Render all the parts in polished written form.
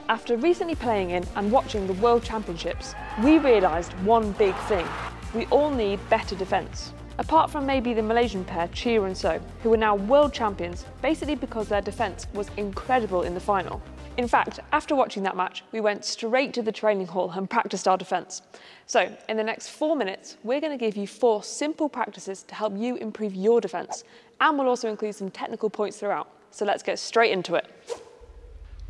After recently playing in and watching the World Championships, we realised one big thing. We all need better defence. Apart from maybe the Malaysian pair Chia and So, who are now world champions basically because their defence was incredible in the final. In fact, after watching that match, we went straight to the training hall and practiced our defence. So, in the next 4 minutes, we're going to give you 4 simple practices to help you improve your defence, and we'll also include some technical points throughout. So let's get straight into it.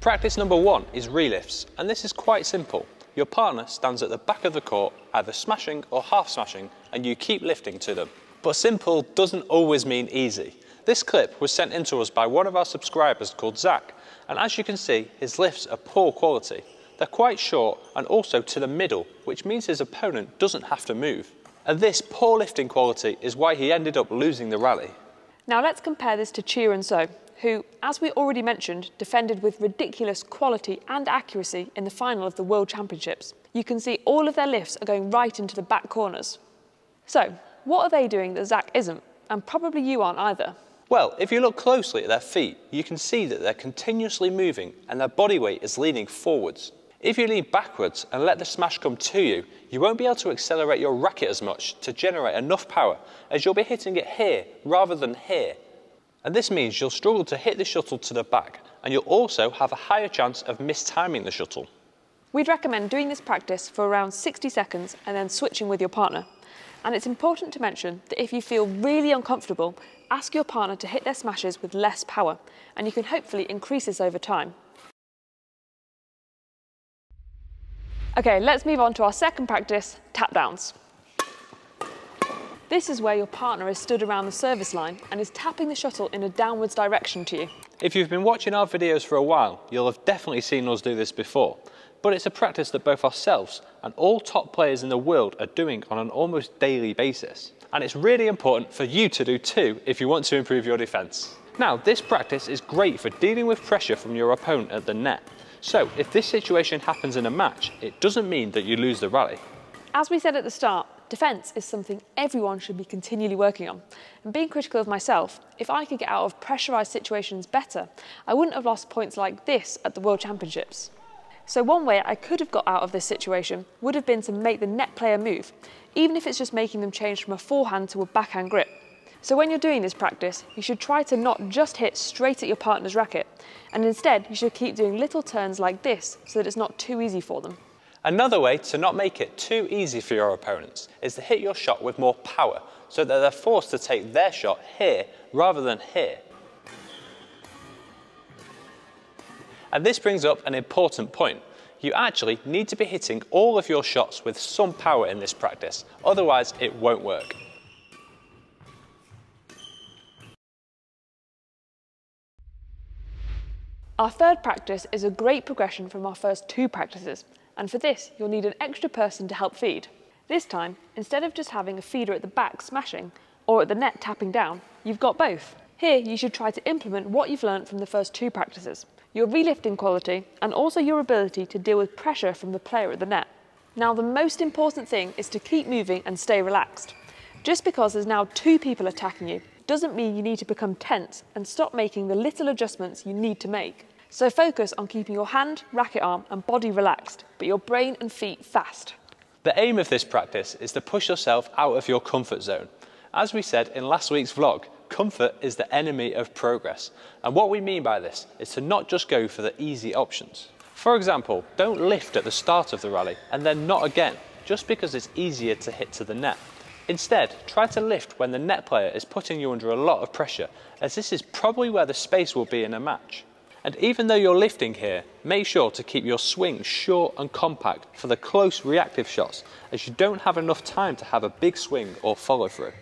Practice number 1 is relifts, and this is quite simple. Your partner stands at the back of the court, either smashing or half smashing, and you keep lifting to them. But simple doesn't always mean easy. This clip was sent in to us by one of our subscribers called Zach, and as you can see, his lifts are poor quality. They're quite short and also to the middle, which means his opponent doesn't have to move. And this poor lifting quality is why he ended up losing the rally. Now let's compare this to Chia and So, who, as we already mentioned, defended with ridiculous quality and accuracy in the final of the World Championships. You can see all of their lifts are going right into the back corners. So, what are they doing that Zach isn't? And probably you aren't either. Well, if you look closely at their feet, you can see that they're continuously moving and their body weight is leaning forwards. If you lean backwards and let the smash come to you, you won't be able to accelerate your racket as much to generate enough power, as you'll be hitting it here rather than here. And this means you'll struggle to hit the shuttle to the back, and you'll also have a higher chance of mistiming the shuttle. We'd recommend doing this practice for around 60 seconds and then switching with your partner. And it's important to mention that if you feel really uncomfortable, ask your partner to hit their smashes with less power, and you can hopefully increase this over time. Okay, let's move on to our second practice, tap downs. This is where your partner is stood around the service line and is tapping the shuttle in a downwards direction to you. If you've been watching our videos for a while, you'll have definitely seen us do this before. But it's a practice that both ourselves and all top players in the world are doing on an almost daily basis. And it's really important for you to do too if you want to improve your defence. Now, this practice is great for dealing with pressure from your opponent at the net. So, if this situation happens in a match, it doesn't mean that you lose the rally. As we said at the start, defence is something everyone should be continually working on. And being critical of myself, if I could get out of pressurised situations better, I wouldn't have lost points like this at the World Championships. So one way I could have got out of this situation would have been to make the net player move, even if it's just making them change from a forehand to a backhand grip. So when you're doing this practice, you should try to not just hit straight at your partner's racket, and instead you should keep doing little turns like this so that it's not too easy for them. Another way to not make it too easy for your opponents is to hit your shot with more power so that they're forced to take their shot here rather than here. And this brings up an important point. You actually need to be hitting all of your shots with some power in this practice, otherwise it won't work. Our third practice is a great progression from our first 2 practices, and for this you'll need an extra person to help feed. This time, instead of just having a feeder at the back smashing or at the net tapping down, you've got both. Here you should try to implement what you've learned from the first 2 practices, your relifting quality and also your ability to deal with pressure from the player at the net. Now the most important thing is to keep moving and stay relaxed. Just because there's now 2 people attacking you doesn't mean you need to become tense and stop making the little adjustments you need to make. So focus on keeping your hand, racket arm and body relaxed, but your brain and feet fast. The aim of this practice is to push yourself out of your comfort zone. As we said in last week's vlog, comfort is the enemy of progress. And what we mean by this is to not just go for the easy options. For example, don't lift at the start of the rally and then not again, just because it's easier to hit to the net. Instead, try to lift when the net player is putting you under a lot of pressure, as this is probably where the space will be in a match. And even though you're lifting here, make sure to keep your swing short and compact for the close reactive shots, as you don't have enough time to have a big swing or follow through.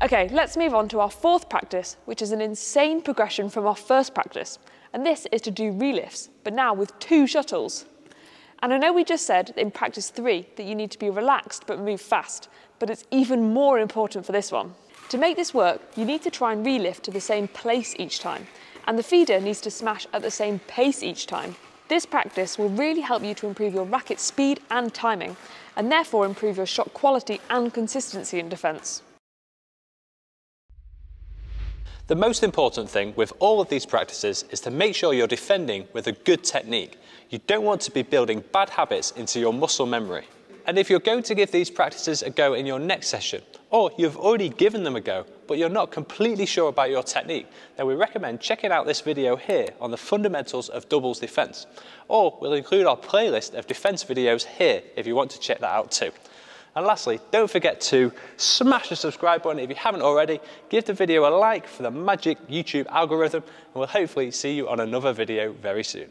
Okay, let's move on to our 4th practice, which is an insane progression from our first practice. And this is to do relifts, but now with 2 shuttles. And I know we just said in practice 3 that you need to be relaxed but move fast, but it's even more important for this one. To make this work, you need to try and relift to the same place each time, and the feeder needs to smash at the same pace each time. This practice will really help you to improve your racket speed and timing, and therefore improve your shot quality and consistency in defence. The most important thing with all of these practices is to make sure you're defending with a good technique. You don't want to be building bad habits into your muscle memory. And if you're going to give these practices a go in your next session, or you've already given them a go, but you're not completely sure about your technique, then we recommend checking out this video here on the fundamentals of doubles defence. Or we'll include our playlist of defence videos here if you want to check that out too. And lastly, don't forget to smash the subscribe button if you haven't already, give the video a like for the magic YouTube algorithm, and we'll hopefully see you on another video very soon.